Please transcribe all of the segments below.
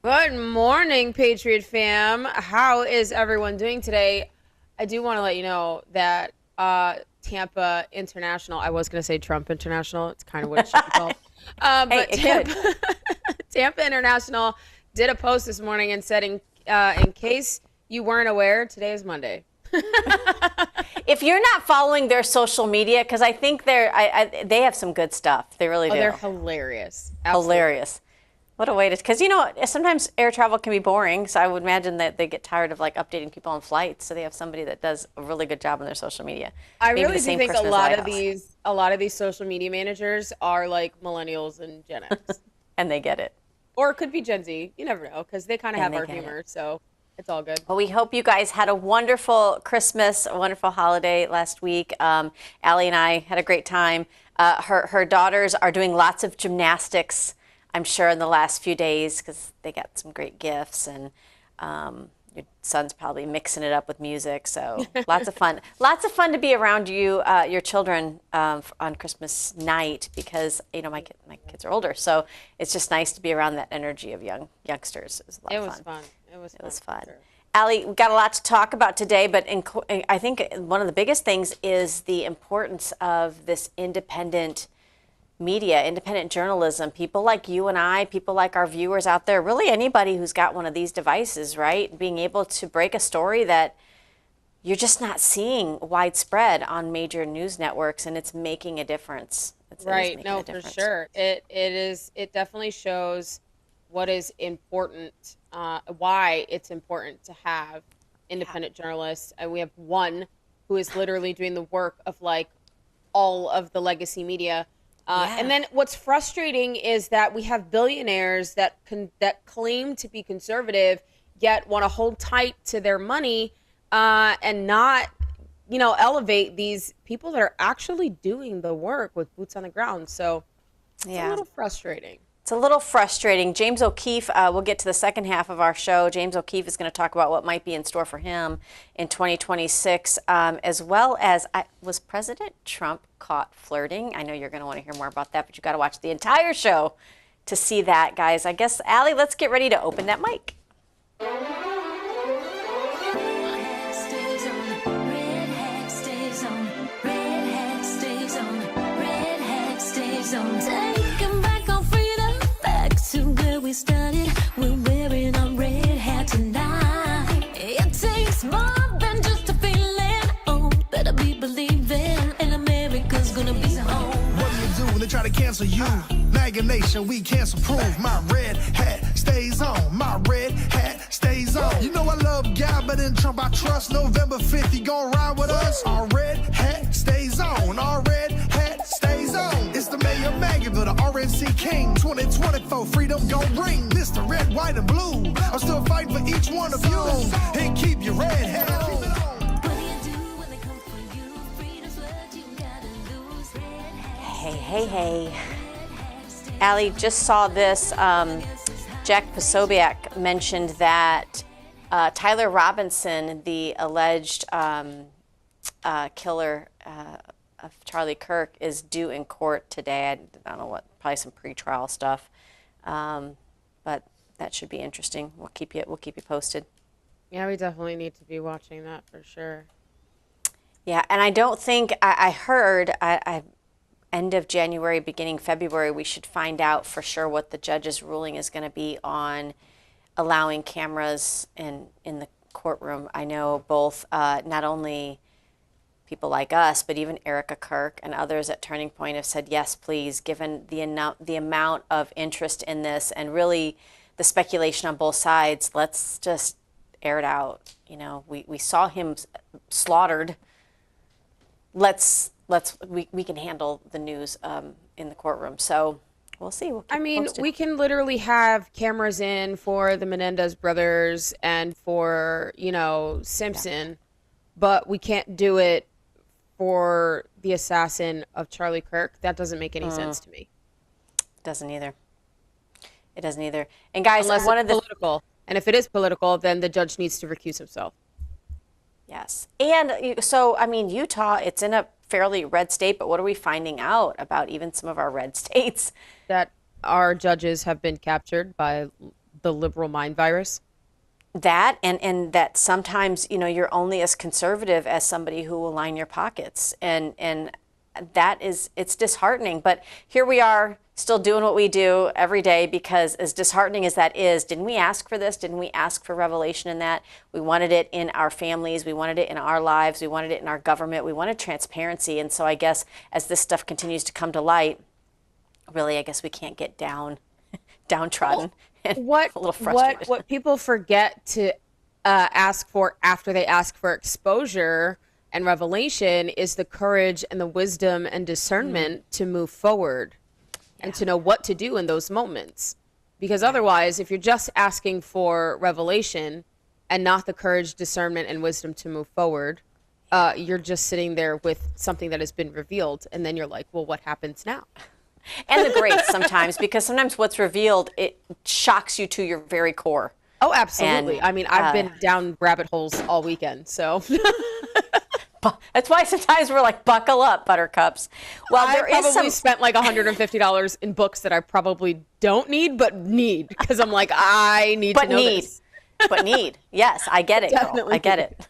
Good morning, Patriot fam. How is everyone doing today? I do want to let you know that Tampa International, I was going to say Trump International, it's kind of what it should be called. Hey, But it could. Tampa, Tampa International did a post this morning and said, in case you weren't aware, today is Monday. If you're not following their social media, because I think they have some good stuff. They really Oh, do. they're hilarious. Absolutely. Hilarious. What a way to, because sometimes air travel can be boring. So I would imagine that they get tired of like updating people on flights. So they have somebody that does a really good job on their social media. I Maybe really the do same think person as the White House. a lot of these social media managers are like millennials and Gen X. And they get it. Or it could be Gen Z. You never know because they kind of And have they our get humor. it. So it's all good. Well, we hope you guys had a wonderful Christmas, a wonderful holiday last week. Allie and I had a great time. Her daughters are doing lots of gymnastics, I'm sure, in the last few days because they got some great gifts. And your son's probably mixing it up with music. So lots of fun. Lots of fun to be around your children on Christmas night because, my kids are older. So it's just nice to be around that energy of youngsters. It was a lot of fun. It was fun. Sure. Allie, we've got a lot to talk about today, but I think one of the biggest things is the importance of this independent media, independent journalism, people like you and I, people like our viewers out there, really anybody who's got one of these devices, right? Being able to break a story that you're just not seeing widespread on major news networks, and it's making a difference. Right. No, for sure. It definitely shows what is important, why it's important to have independent journalists. And we have one who is literally doing the work of like all of the legacy media. And then what's frustrating is that we have billionaires that claim to be conservative, yet want to hold tight to their money and not, elevate these people that are actually doing the work with boots on the ground. So it's a little frustrating. It's a little frustrating. James O'Keefe, we'll get to the second half of our show. James O'Keefe is going to talk about what might be in store for him in 2026, as well as was President Trump caught flirting? I know you're going to want to hear more about that, but you've got to watch the entire show to see that, guys. I guess, Allie, let's get ready to open that mic. Started, we're wearing our red hat tonight. It takes more than just a feeling. Oh, better be believing, and America's gonna be home. What do you do when they try to cancel you? MAGA nation, we cancel proof. My red hat stays on. My red hat stays on. You know I love God, but in Trump I trust. November 5th, he gon' ride with us. Our red hat stays on. Our red hat stays on. It's the mayor of MAGAville, the RNC king. 2024, freedom gon' ring. Mr. Red, white, and blue. I'm still fighting for each one of you. And keep your red hat on. Hey. Allie, just saw this. Jack Posobiec mentioned that Tyler Robinson, the alleged killer of Charlie Kirk, is due in court today. I don't know what, probably some pretrial stuff, but that should be interesting. We'll keep you posted. Yeah, we definitely need to be watching that for sure. Yeah, and I don't think I heard end of January, beginning February, we should find out for sure what the judge's ruling is going to be on allowing cameras in the courtroom. I know both not only people like us, but even Erica Kirk and others at Turning Point have said, yes, please, given the amount of interest in this and really the speculation on both sides, let's just air it out. We saw him slaughtered. We can handle the news in the courtroom. So we'll see. We'll keep posted. We can literally have cameras in for the Menendez brothers and for, Simpson, but we can't do it for the assassin of Charlie Kirk. That doesn't make any sense to me. It doesn't either. And guys, unless it's political. And if it is political, then the judge needs to recuse himself. Yes. And so, Utah, it's in a fairly red state, but what are we finding out about even some of our red states? That our judges have been captured by the liberal mind virus? That and that sometimes, you're only as conservative as somebody who will line your pockets. And it's disheartening. But here we are still doing what we do every day, because as disheartening as that is, didn't we ask for this? Didn't we ask for revelation in that? We wanted it in our families. We wanted it in our lives. We wanted it in our government. We wanted transparency. And so I guess as this stuff continues to come to light, really, I guess we can't get downtrodden. And a little frustrated. What people forget to ask for after they ask for exposure and revelation is the courage and the wisdom and discernment to move forward and to know what to do in those moments. Because otherwise, if you're just asking for revelation and not the courage, discernment, and wisdom to move forward, you're just sitting there with something that has been revealed. And then you're like, well, what happens now? And the grace sometimes, because sometimes what's revealed, it shocks you to your very core. Oh, absolutely. And, I mean, I've been down rabbit holes all weekend, so. That's why sometimes we're like, buckle up, buttercups. Well, I probably spent like $150 in books that I probably don't need, but need, because I'm like, I need to know this. But need. Yes, I get it, girl. Definitely. I get it.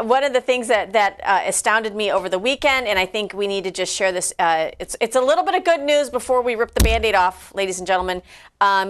One of the things that astounded me over the weekend, and I think we need to just share this, it's a little bit of good news before we rip the Band-Aid off, ladies and gentlemen,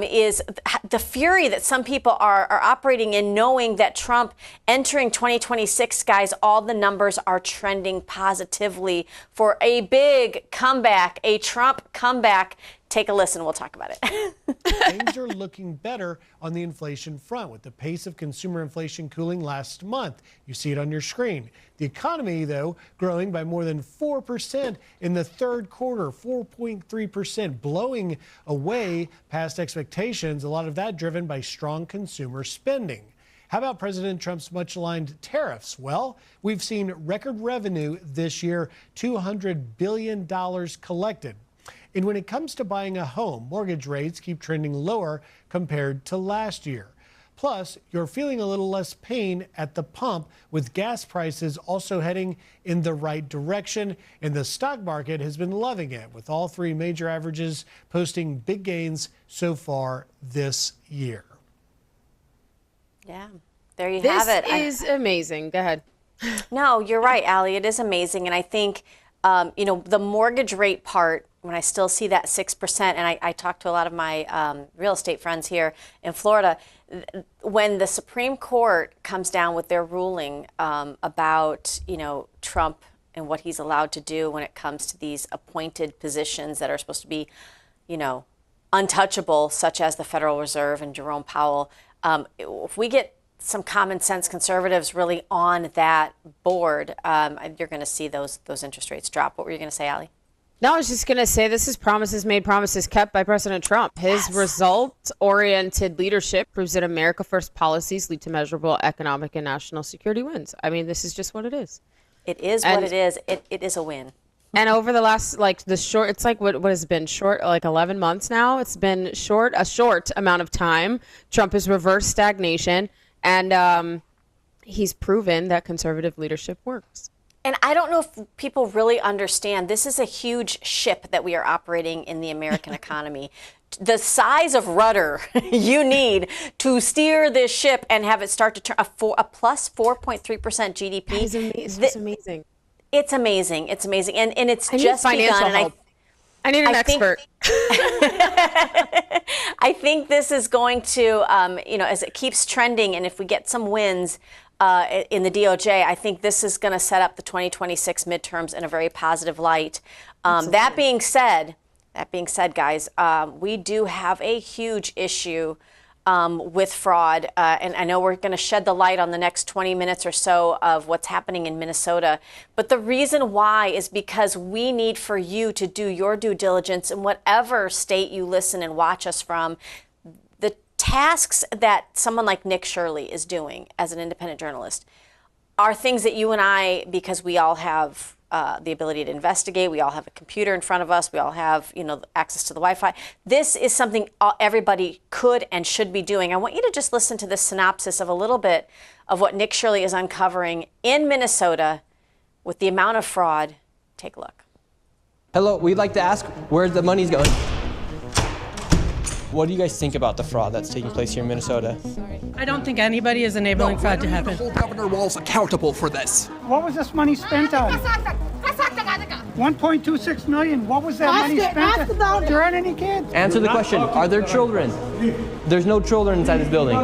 is the fury that some people are operating in, knowing that Trump entering 2026, guys, all the numbers are trending positively for a big comeback, a Trump comeback. Take a listen. We'll talk about it. Things are looking better on the inflation front, with the pace of consumer inflation cooling last month. You see it on your screen. The economy, though, growing by more than 4% in the third quarter, 4.3%, blowing away past expectations. A lot of that driven by strong consumer spending. How about President Trump's much-aligned tariffs? Well, we've seen record revenue this year, $200 billion collected. And when it comes to buying a home, mortgage rates keep trending lower compared to last year. Plus, you're feeling a little less pain at the pump, with gas prices also heading in the right direction. And the stock market has been loving it, with all three major averages posting big gains so far this year. Yeah, there you have it. This is amazing. Go ahead. No, you're right, Allie. It is amazing. And I think, the mortgage rate part, when I still see that 6%, and I talk to a lot of my real estate friends here in Florida, when the Supreme Court comes down with their ruling about, Trump and what he's allowed to do when it comes to these appointed positions that are supposed to be, untouchable, such as the Federal Reserve and Jerome Powell, if we get some common sense conservatives really on that board, you're going to see those interest rates drop. What were you going to say, Allie? No, I was just going to say this is promises made, promises kept by President Trump. His result-oriented leadership proves that America First policies lead to measurable economic and national security wins. I mean, this is just what it is. It is what it is. It is a win. And over the last, it's like what has been short, like 11 months now. It's been a short amount of time. Trump has reversed stagnation, and he's proven that conservative leadership works. And I don't know if people really understand, this is a huge ship that we are operating in the American economy. The size of rudder you need to steer this ship and have it start to turn a plus 4.3% GDP. It's amazing. It's amazing. It's amazing. And it's I just need financial begun. help. I need an expert. I think this is going to, as it keeps trending, and if we get some wins in the DOJ, I think this is going to set up the 2026 midterms in a very positive light. That being said, guys, we do have a huge issue with fraud. And I know we're going to shed the light on the next 20 minutes or so of what's happening in Minnesota. But the reason why is because we need for you to do your due diligence in whatever state you listen and watch us from. The tasks that someone like Nick Shirley is doing as an independent journalist are things that you and I, because we all have the ability to investigate. We all have a computer in front of us. We all have, access to the Wi-Fi. This is something everybody could and should be doing. I want you to just listen to the synopsis of a little bit of what Nick Shirley is uncovering in Minnesota with the amount of fraud. Take a look. Hello, we'd like to ask where the money's going. What do you guys think about the fraud that's taking place here in Minnesota? I don't think anybody is enabling fraud to happen. Hold Governor Walz accountable for this. What was this money spent on? 1.26 million. What was that money spent on? There aren't any kids. Answer the question. Are there children? There's no children inside this building.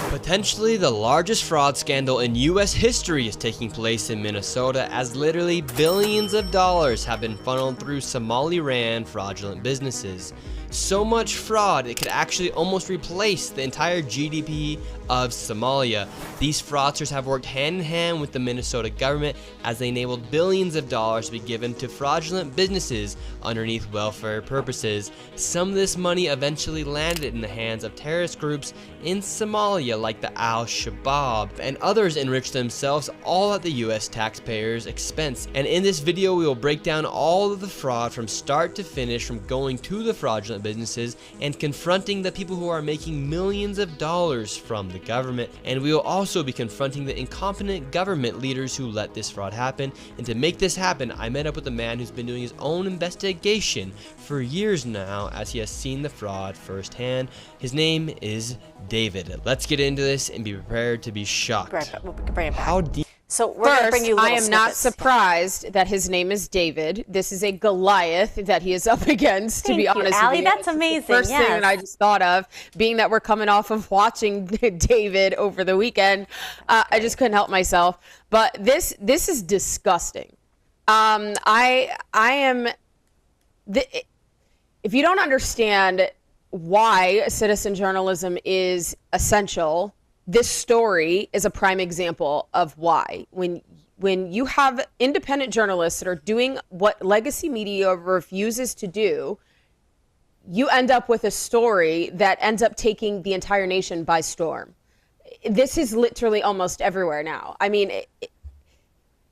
Potentially the largest fraud scandal in U.S. history is taking place in Minnesota, as literally billions of dollars have been funneled through Somali-ran fraudulent businesses. So much fraud, it could actually almost replace the entire GDP of Somalia. These fraudsters have worked hand in hand with the Minnesota government as they enabled billions of dollars to be given to fraudulent businesses underneath welfare purposes. Some of this money eventually landed in the hands of terrorist groups in Somalia like the Al-Shabaab, and others enriched themselves all at the US taxpayers' expense. And in this video we will break down all of the fraud from start to finish, from going to the fraudulent businesses and confronting the people who are making millions of dollars from the government. And we will also be confronting the incompetent government leaders who let this fraud happen. And to make this happen, I met up with a man who's been doing his own investigation for years now, as he has seen the fraud firsthand. His name is David. Let's get into this and be prepared to be shocked. We'll bring it back. How deep? So we're going to bring you First, I little am not snippets. surprised that his name is David. This is a Goliath that he is up against, to Thank be you, honest Allie. with you. That's amazing, The first thing yes. that I just thought of, being that we're coming off of watching David over the weekend, I just couldn't help myself. But this is disgusting. I am. If you don't understand why citizen journalism is essential, this story is a prime example of why. When you have independent journalists that are doing what legacy media refuses to do, you end up with a story that ends up taking the entire nation by storm. This is literally almost everywhere now. I mean,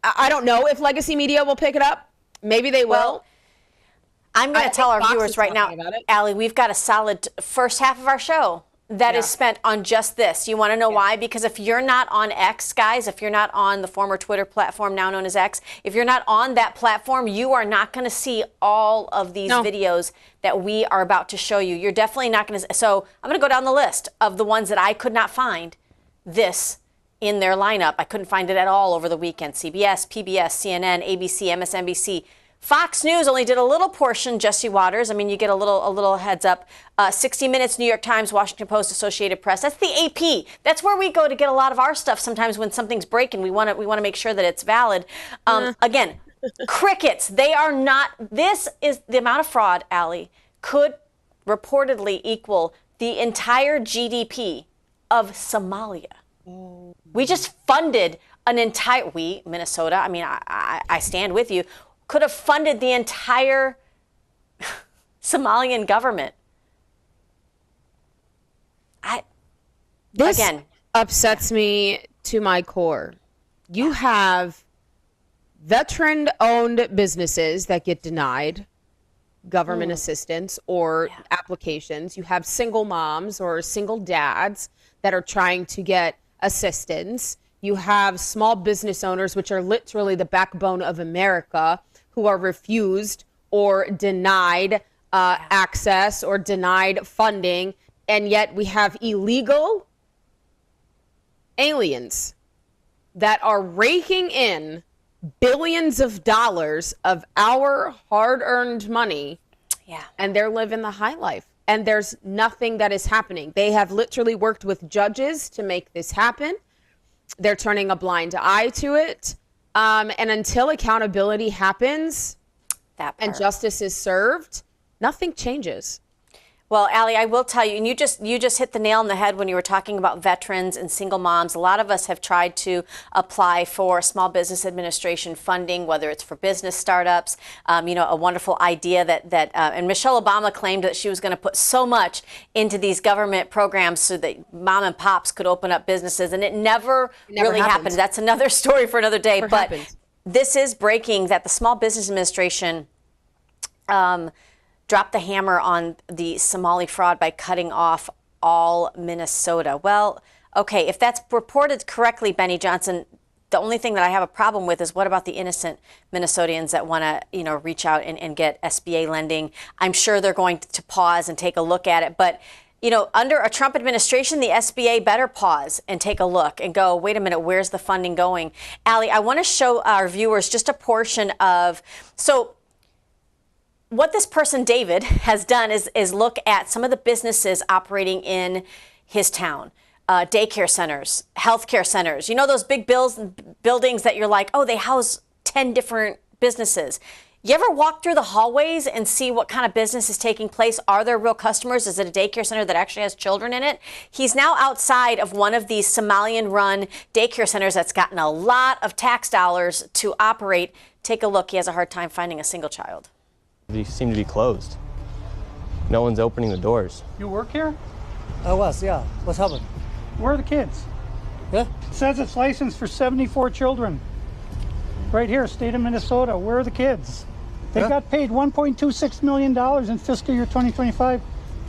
I don't know if legacy media will pick it up. Maybe they will. I'm going I to tell think our Fox viewers is right now, talking about it. Allie, we've got a solid first half of our show that is spent on just this. You want to know why? Because if you're not on X, guys, if you're not on the former Twitter platform, now known as X, if you're not on that platform, you are not going to see all of these videos that we are about to show you. You're definitely not going to. So I'm going to go down the list of the ones that I could not find this in their lineup. I couldn't find it at all over the weekend. CBS, PBS, CNN, ABC, MSNBC. Fox News only did a little portion, Jesse Waters. I mean, you get a little heads up. 60 Minutes, New York Times, Washington Post, Associated Press. That's the AP. That's where we go to get a lot of our stuff. Sometimes when something's breaking, we want to make sure that it's valid. Again, crickets. They are not. This is the amount of fraud, Allie, could reportedly equal the entire GDP of Somalia. We just funded an entire. Minnesota. I mean, I stand with you. Could have funded the entire Somalian government. This upsets me to my core. You have veteran-owned businesses that get denied government assistance or applications. You have single moms or single dads that are trying to get assistance. You have small business owners, which are literally the backbone of America, who are refused or denied access or denied funding. And yet we have illegal aliens that are raking in billions of dollars of our hard-earned money. Yeah. And they're living the high life. And there's nothing that is happening. They have literally worked with judges to make this happen. They're turning a blind eye to it. And until accountability happens and justice is served, nothing changes. Well, Allie, I will tell you, and you just hit the nail on the head when you were talking about veterans and single moms. A lot of us have tried to apply for Small Business Administration funding, whether it's for business startups, a wonderful idea and Michelle Obama claimed that she was going to put so much into these government programs so that mom and pops could open up businesses, and it never really happened. That's another story for another day. But this is breaking that the Small Business Administration dropped the hammer on the Somali fraud by cutting off all Minnesota. Well, okay, if that's reported correctly, Benny Johnson, the only thing that I have a problem with is what about the innocent Minnesotans that want to, reach out and get SBA lending? I'm sure they're going to pause and take a look at it. But, under a Trump administration, the SBA better pause and take a look and go, wait a minute, where's the funding going? Allie, I want to show our viewers just a portion of, so what this person, David, has done is look at some of the businesses operating in his town. Daycare centers, healthcare centers, those big buildings that you're like, oh, they house 10 different businesses. You ever walk through the hallways and see what kind of business is taking place? Are there real customers? Is it a daycare center that actually has children in it? He's now outside of one of these Somalian-run daycare centers that's gotten a lot of tax dollars to operate. Take a look. He has a hard time finding a single child. They seem to be closed. No one's opening the doors. You work here? I was, yeah. What's happened? Where are the kids? Yeah? It says it's licensed for 74 children. Right here, state of Minnesota. Where are the kids? They got paid $1.26 million in fiscal year 2025.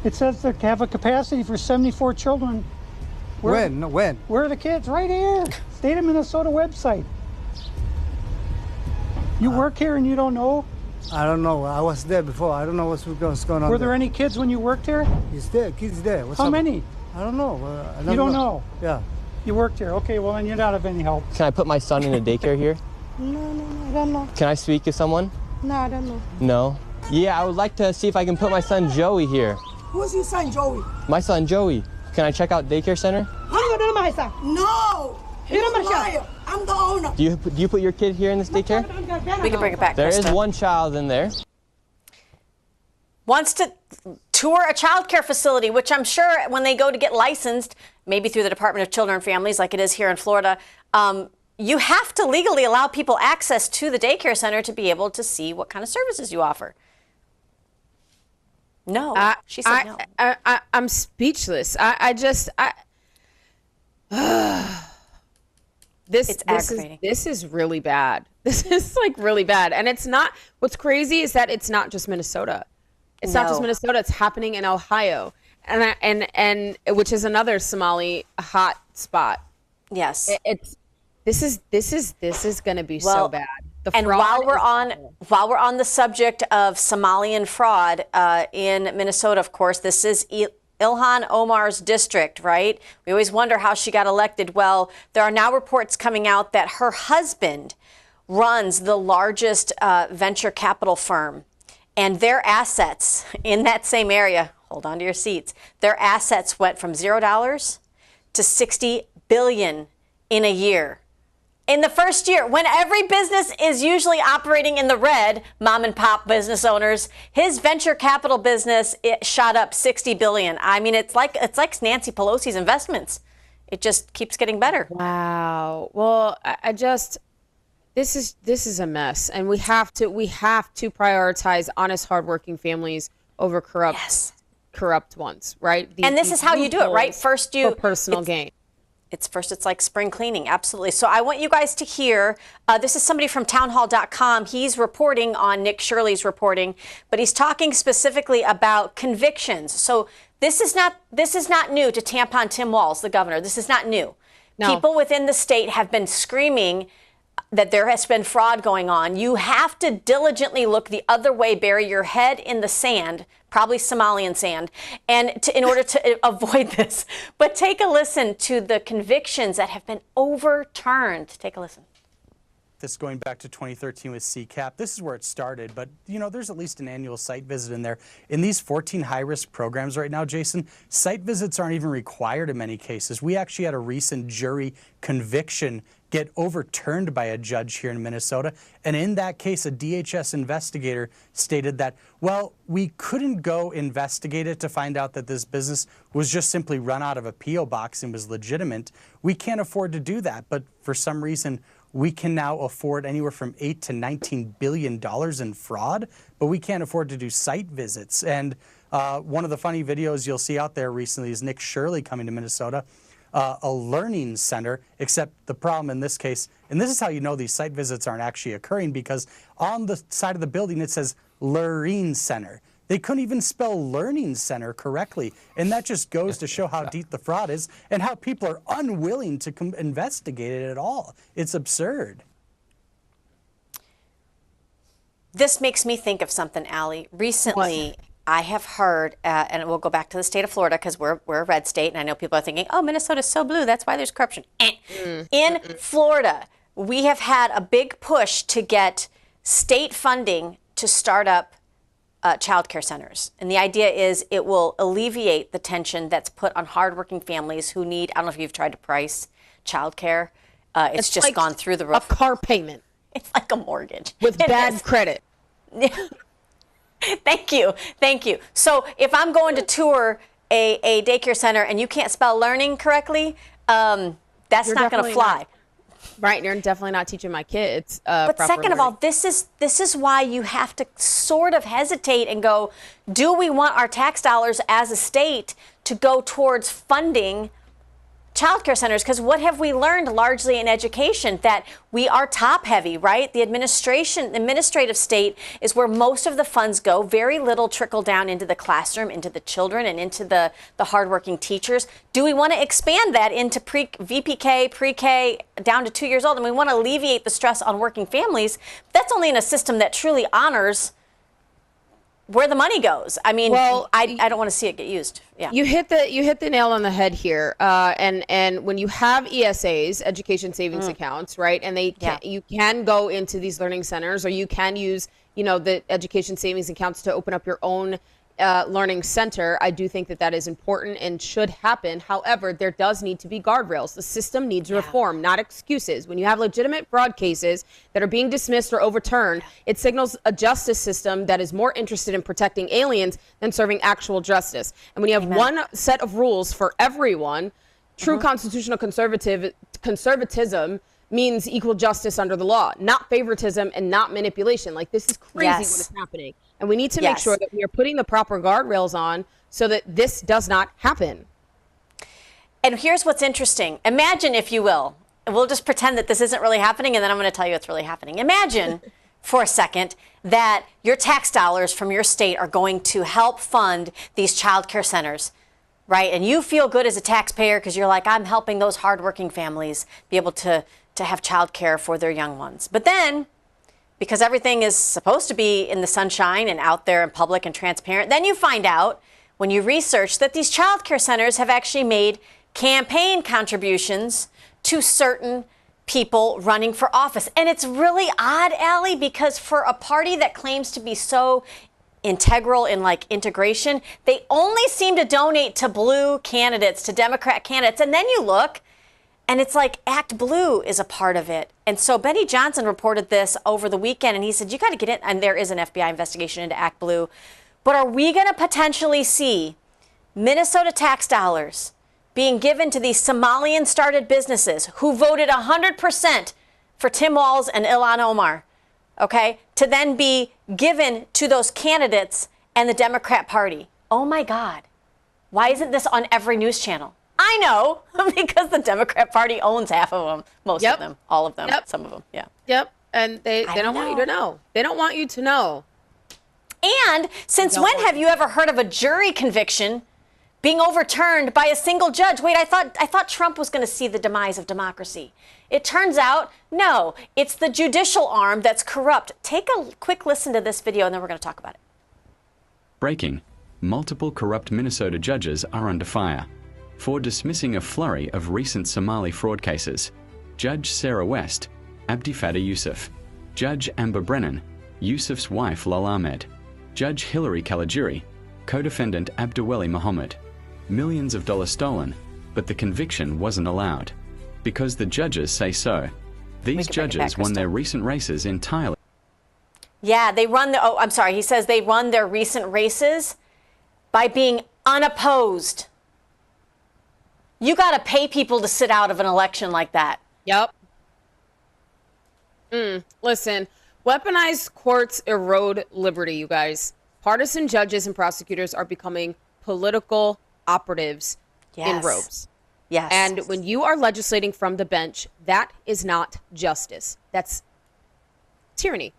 It says they have a capacity for 74 children. When? Where are the kids? Right here. State of Minnesota website. You work here and you don't know? I don't know. I was there before. I don't know what's going on. Were there any kids when you worked here? He's there. Kids there. How many? I don't know. You don't know? Yeah. You worked here. Okay, well, then you're not of any help. Can I put my son in a daycare here? No, I don't know. Can I speak to someone? No, I don't know. No? Yeah, I would like to see if I can put my son Joey here. Who's your son, Joey? My son Joey. Can I check out daycare center? No! You're a liar. I'm the owner. Do you put your kid here in this daycare? We can bring it back, There is Krista. one child in there. Wants to tour a child care facility, which I'm sure when they go to get licensed, maybe through the Department of Children and Families like it is here in Florida, you have to legally allow people access to the daycare center to be able to see what kind of services you offer. No, she said no. I'm speechless. It's aggravating. This is really bad. This is like really bad. And it's not, what's crazy is that it's not just Minnesota. It's not just Minnesota. It's happening in Ohio, and which is another Somali hot spot. Yes. This is going to be so bad. And while we're on the subject of Somalian fraud in Minnesota, of course, this is Ilhan Omar's district, right? We always wonder how she got elected. Well, there are now reports coming out that her husband runs the largest venture capital firm, and their assets in that same area, hold on to your seats, their assets went from $0 to $60 billion in a year. In the first year, when every business is usually operating in the red, mom and pop business owners, his venture capital business, it shot up $60 billion. I mean, it's like Nancy Pelosi's investments. It just keeps getting better. Wow. Well, this is a mess, and we have to prioritize honest, hardworking families over corrupt ones, right? And this is how you do it, right? First, for personal gain. It's like spring cleaning. Absolutely. So I want you guys to hear, this is somebody from townhall.com. He's reporting on Nick Shirley's reporting, but he's talking specifically about convictions. So this is not new to Tampon Tim Walz, the governor. This is not new. No. People within the state have been screaming that there has been fraud going on. You have to diligently look the other way, bury your head in the sand, probably Somalian sand, in order to avoid this. But take a listen to the convictions that have been overturned. Take a listen. This going back to 2013 with CCAP. This is where it started, but there's at least an annual site visit in there. In these 14 high-risk programs right now, Jason, site visits aren't even required in many cases. We actually had a recent jury conviction get overturned by a judge here in Minnesota. And in that case, a DHS investigator stated that, well, we couldn't go investigate it to find out that this business was just simply run out of a P.O. box and was legitimate. We can't afford to do that. But for some reason, we can now afford anywhere from $8 to $19 billion in fraud, but we can't afford to do site visits. And one of the funny videos you'll see out there recently is Nick Shirley coming to Minnesota. A learning center, except the problem in this case, and this is how you know these site visits aren't actually occurring, because on the side of the building it says Learning Center. They couldn't even spell learning center correctly. And that just goes to show how deep the fraud is and how people are unwilling to investigate it at all. It's absurd. This makes me think of something, Allie. Recently, I have heard, and we'll go back to the state of Florida because we're a red state, and I know people are thinking, oh, Minnesota's so blue, that's why there's corruption. In Florida, we have had a big push to get state funding to start up child care centers. And the idea is it will alleviate the tension that's put on hardworking families who need, I don't know if you've tried to price child care. It's just like gone through the roof. A car payment. It's like a mortgage. With bad credit. Thank you. Thank you. So if I'm going to tour a daycare center and you can't spell learning correctly, that's not going to fly. Right, you're definitely not teaching my kids. But second of all, this is why you have to sort of hesitate and go, do we want our tax dollars as a state to go towards funding childcare centers? Because what have we learned largely in education? That we are top heavy, right? The administrative state is where most of the funds go. Very little trickle down into the classroom, into the children, and into the hardworking teachers. Do we want to expand that into VPK, pre-K, down to 2 years old? And we want to alleviate the stress on working families. That's only in a system that truly honors where the money goes. I mean, well, I don't want to see it get used. Yeah. You hit the nail on the head here. And when you have ESAs, education savings accounts, right? And you can go into these learning centers, or you can use, the education savings accounts to open up your own learning center. I do think that is important and should happen. However, there does need to be guardrails. The system needs reform, not excuses. When you have legitimate fraud cases that are being dismissed or overturned, it signals a justice system that is more interested in protecting aliens than serving actual justice. And when you have one set of rules for everyone, true constitutional conservatism means equal justice under the law, not favoritism and not manipulation. Like, this is crazy what is happening. And we need to make sure that we are putting the proper guardrails on so that this does not happen. And here's what's interesting. Imagine, if you will, and we'll just pretend that this isn't really happening, and then I'm going to tell you what's really happening. Imagine for a second that your tax dollars from your state are going to help fund these child care centers, right? And you feel good as a taxpayer because you're like, I'm helping those hardworking families be able to have child care for their young ones. But then, because everything is supposed to be in the sunshine and out there in public and transparent, then you find out when you research that these child care centers have actually made campaign contributions to certain people running for office. And it's really odd, Allie, because for a party that claims to be so integral in integration, they only seem to donate to blue candidates, to Democrat candidates. And then you look, and it's like Act Blue is a part of it. And so Benny Johnson reported this over the weekend, and he said, you got to get in. And there is an FBI investigation into Act Blue. But are we going to potentially see Minnesota tax dollars being given to these Somalian-started businesses who voted 100% for Tim Walz and Ilhan Omar, okay, to then be given to those candidates and the Democrat Party? Oh, my God. Why isn't this on every news channel? I know, because the Democrat Party owns half of them, most of them, all of them, some of them, And they don't want you to know. They don't want you to know. And since when have you ever heard of a jury conviction being overturned by a single judge? Wait, I thought Trump was going to see the demise of democracy. It turns out, no, it's the judicial arm that's corrupt. Take a quick listen to this video, and then we're going to talk about it. Breaking. Multiple corrupt Minnesota judges are under fire for dismissing a flurry of recent Somali fraud cases. Judge Sarah West, Abdi Fattah Yusuf, Judge Amber Brennan, Yusuf's wife Lal Ahmed, Judge Hillary Kalajiri, co-defendant Abdiweli Mohammed. Millions of dollars stolen, but the conviction wasn't allowed because the judges say so. These judges won their recent races entirely. Yeah, they run he says they run their recent races by being unopposed. You got to pay people to sit out of an election like that. Yep. Listen, weaponized courts erode liberty, you guys. Partisan judges and prosecutors are becoming political operatives in robes. Yes. And when you are legislating from the bench, that is not justice. That's tyranny.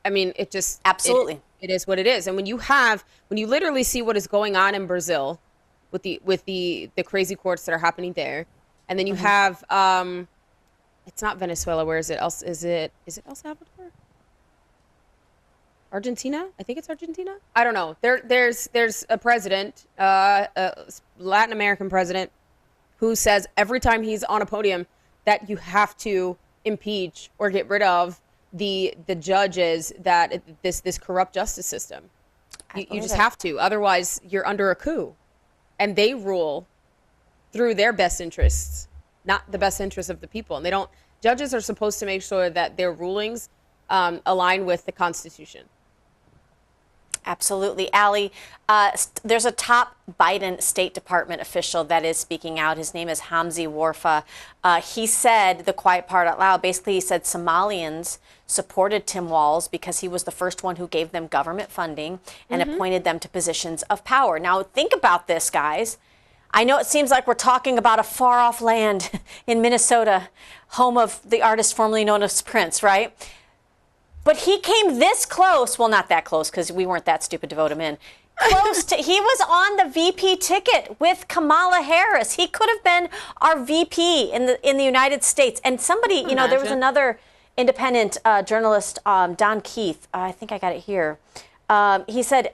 I mean, it just... Absolutely. It is what it is. And when you literally see what is going on in Brazil with the crazy courts that are happening there, and then you have it's not Venezuela. Where is it? Is it El Salvador? Argentina? I think it's Argentina. I don't know. There's a president, a Latin American president, who says every time he's on a podium that you have to impeach or get rid of the judges, that this corrupt justice system. You just have to. Otherwise, you're under a coup, and they rule through their best interests, not the best interests of the people. And they don't. Judges are supposed to make sure that their rulings align with the Constitution. Absolutely. Allie, there's a top Biden State Department official that is speaking out. His name is Hamzi Warfa. He said, the quiet part out loud, basically he said Somalians supported Tim Walz because he was the first one who gave them government funding and appointed them to positions of power. Now, think about this, guys. I know it seems like we're talking about a far-off land in Minnesota, home of the artist formerly known as Prince, right? But he came this close, well, not that close because we weren't that stupid to vote him in. Close to, he was on the VP ticket with Kamala Harris. He could have been our VP in the United States. And somebody, you know, there was another independent journalist, Don Keith, I think I got it here. He said,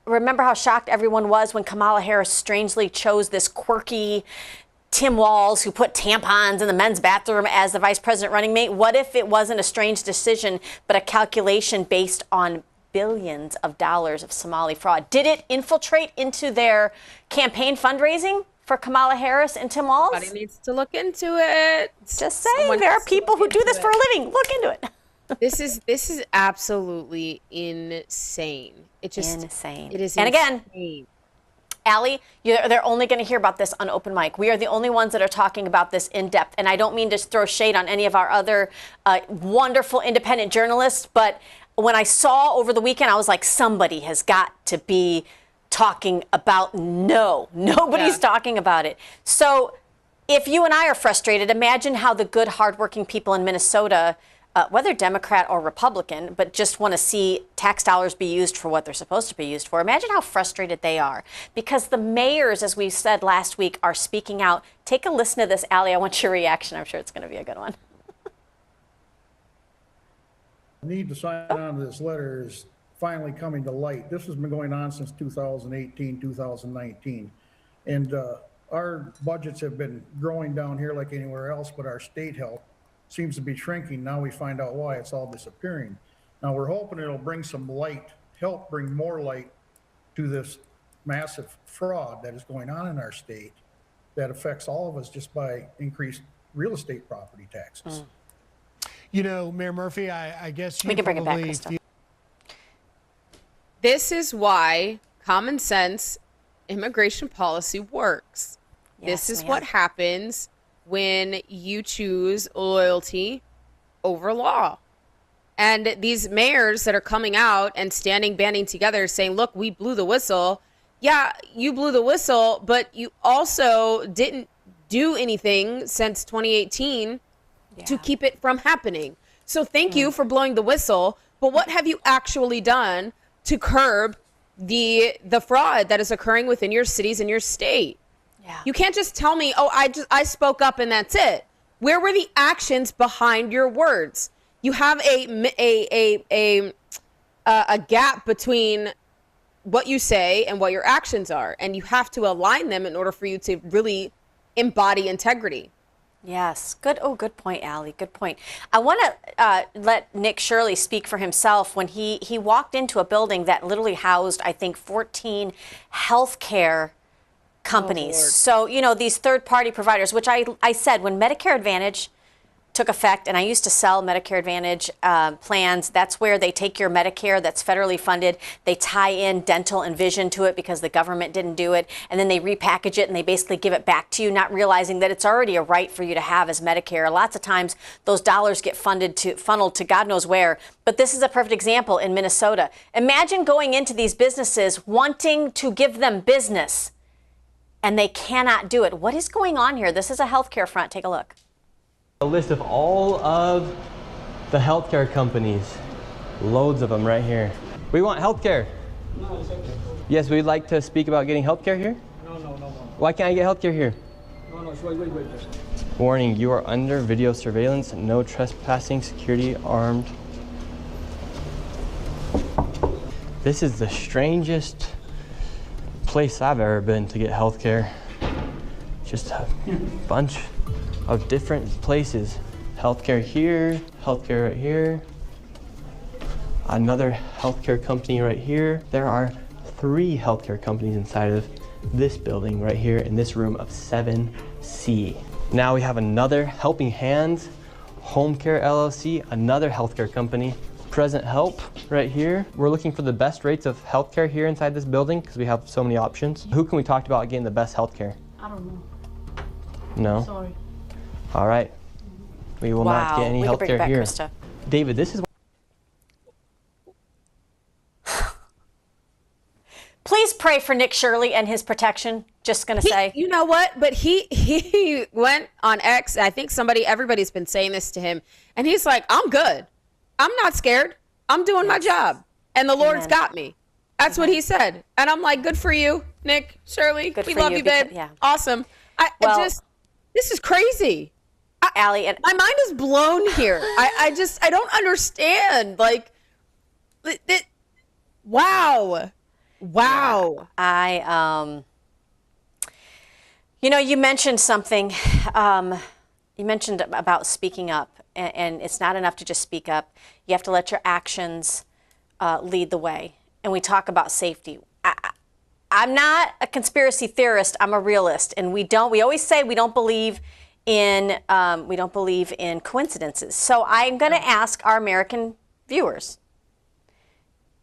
remember how shocked everyone was when Kamala Harris strangely chose this quirky Tim Walz, who put tampons in the men's bathroom, as the vice president running mate? What if it wasn't a strange decision, but a calculation based on billions of dollars of Somali fraud? Did it infiltrate into their campaign fundraising for Kamala Harris and Tim Walz? Somebody needs to look into it. Just saying, there are people who do this for a living. Look into it. This is absolutely insane. It's just insane. It is and insane. Again, Allie, they're only going to hear about this on open mic. We are the only ones that are talking about this in depth. And I don't mean to throw shade on any of our other wonderful independent journalists, but when I saw over the weekend, I was like, somebody has got to be talking about nobody's talking about it. So if you and I are frustrated, imagine how the good, hardworking people in Minnesota, whether Democrat or Republican, but just want to see tax dollars be used for what they're supposed to be used for. Imagine how frustrated they are, because the mayors, as we said last week, are speaking out. Take a listen to this, Allie. I want your reaction. I'm sure it's going to be a good one. The need to sign on to this letter is finally coming to light. This has been going on since 2018, 2019. And our budgets have been growing down here like anywhere else, but our state health seems to be shrinking. Now we find out why it's all disappearing. Now we're hoping it'll bring some light, help bring more light to this massive fraud that is going on in our state that affects all of us just by increased real estate property taxes. You know, Mayor Murphy, I guess you we can bring it back, probably Krista. This is why common sense immigration policy works. Yes, this is ma'am. what happens when you choose loyalty over law. And these mayors that are coming out and banding together saying, look, we blew the whistle. Yeah, you blew the whistle, but you also didn't do anything since 2018 to keep it from happening. So thank you for blowing the whistle, but what have you actually done to curb the fraud that is occurring within your cities and your state? Yeah. You can't just tell me, oh, I spoke up and that's it. Where were the actions behind your words? You have a gap between what you say and what your actions are, and you have to align them in order for you to really embody integrity. Yes. Good. Oh, good point, Allie. Good point. I want to let Nick Shirley speak for himself when he walked into a building that literally housed, I think, 14 healthcare companies. So, you know, these third-party providers, which I said when Medicare Advantage took effect, and I used to sell Medicare Advantage plans, that's where they take your Medicare that's federally funded, they tie in dental and vision to it because the government didn't do it, and then they repackage it and they basically give it back to you, not realizing that it's already a right for you to have as Medicare. Lots of times those dollars get funneled to God knows where, but this is a perfect example in Minnesota. Imagine going into these businesses wanting to give them business, and they cannot do it. What is going on here? This is a healthcare front. Take a look. A list of all of the healthcare companies, loads of them right here. We want health care. No, it's okay. Yes, we'd like to speak about getting health care here. No. Why can't I get health care here? No, wait. Warning, you are under video surveillance. No trespassing, security, armed. This is the strangest place I've ever been to get health care. Just a bunch of different places. Healthcare here, healthcare right here, another healthcare company right here. There are 3 healthcare companies inside of this building right here in this room of 7C. Now we have another Helping Hands, Home Care LLC, another healthcare company. Present Help right here. We're looking for the best rates of healthcare here inside this building because we have so many options. Who can we talk to about getting the best healthcare? I don't know. No? Sorry. All right. We will not get any We can bring it healthcare back, here. Krista. David, this is. Please pray for Nick Shirley and his protection. Just gonna say. You know what? But he went on X. I think everybody's been saying this to him, and he's like, "I'm good. I'm not scared. I'm doing my job, and the Lord's got me." That's what he said, and I'm like, "Good for you, Nick Shirley. We love you, babe. Awesome." This is crazy. Allie, and my mind is blown here. I don't understand. Like, wow. You mentioned something. You mentioned about speaking up, and it's not enough to just speak up. You have to let your actions lead the way. And we talk about safety. I'm not a conspiracy theorist. I'm a realist, and we always say we don't believe in coincidences. So I'm going to ask our American viewers,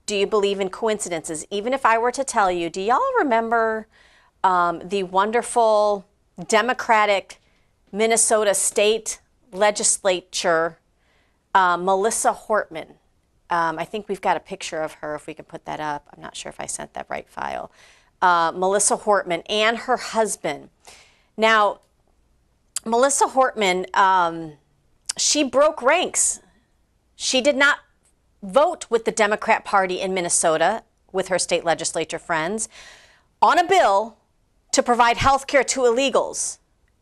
do you believe in coincidences? Even if I were to tell you, do y'all remember the wonderful Democratic Minnesota State Legislature, Melissa Hortman? I think we've got a picture of her, if we can put that up. I'm not sure if I sent that right file. Melissa Hortman and her husband. Now, Melissa Hortman, she broke ranks. She did not vote with the Democrat Party in Minnesota, with her state legislature friends, on a bill to provide health care to illegals,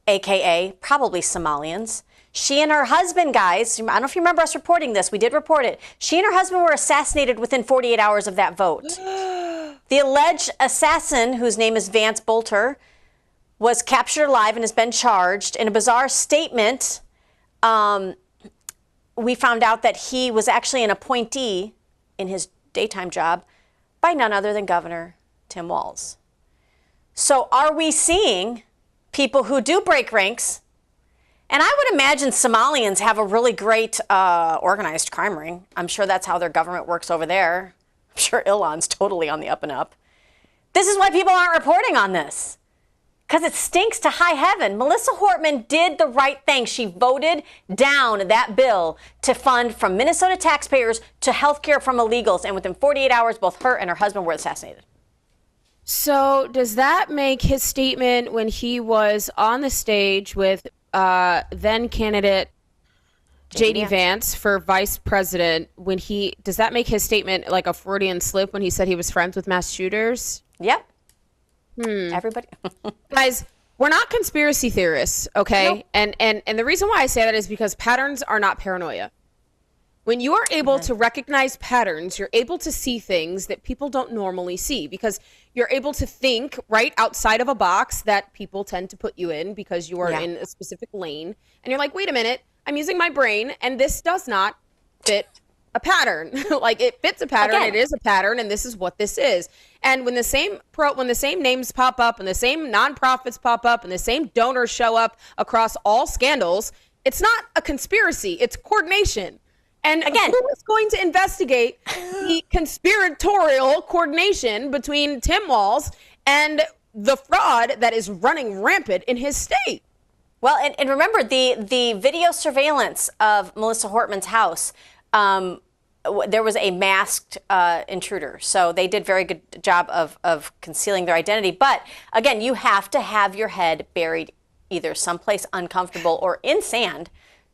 AKA probably Somalians. She and her husband, guys, I don't know if you remember us reporting this, we did report it. She and her husband were assassinated within 48 hours of that vote. The alleged assassin, whose name is Vance Bolter, was captured alive and has been charged. In a bizarre statement, we found out that he was actually an appointee in his daytime job by none other than Governor Tim Walz. So are we seeing people who do break ranks? And I would imagine Somalians have a really great organized crime ring. I'm sure that's how their government works over there. I'm sure Ilan's totally on the up and up. This is why people aren't reporting on this, because it stinks to high heaven. Melissa Hortman did the right thing. She voted down that bill to fund from Minnesota taxpayers to health care from illegals. And within 48 hours, both her and her husband were assassinated. So does that make his statement when he was on the stage with then candidate J.D. Vance for vice president, does that make his statement like a Freudian slip when he said he was friends with mass shooters? Yep. Everybody. Guys, we're not conspiracy theorists, okay? Nope. And the reason why I say that is because patterns are not paranoia. When you are able to recognize patterns, you're able to see things that people don't normally see, because you're able to think right outside of a box that people tend to put you in because you are in a specific lane. And you're like, wait a minute, I'm using my brain and this does not fit a pattern. Like, it fits a pattern, it is a pattern, and this is what this is. And when the same names pop up and the same nonprofits pop up and the same donors show up across all scandals, it's not a conspiracy, it's coordination. And again, who is going to investigate the conspiratorial coordination between Tim Walz and the fraud that is running rampant in his state? Well, and remember the video surveillance of Melissa Hortman's house. There was a masked intruder. So they did a very good job of concealing their identity. But again, you have to have your head buried either someplace uncomfortable or in sand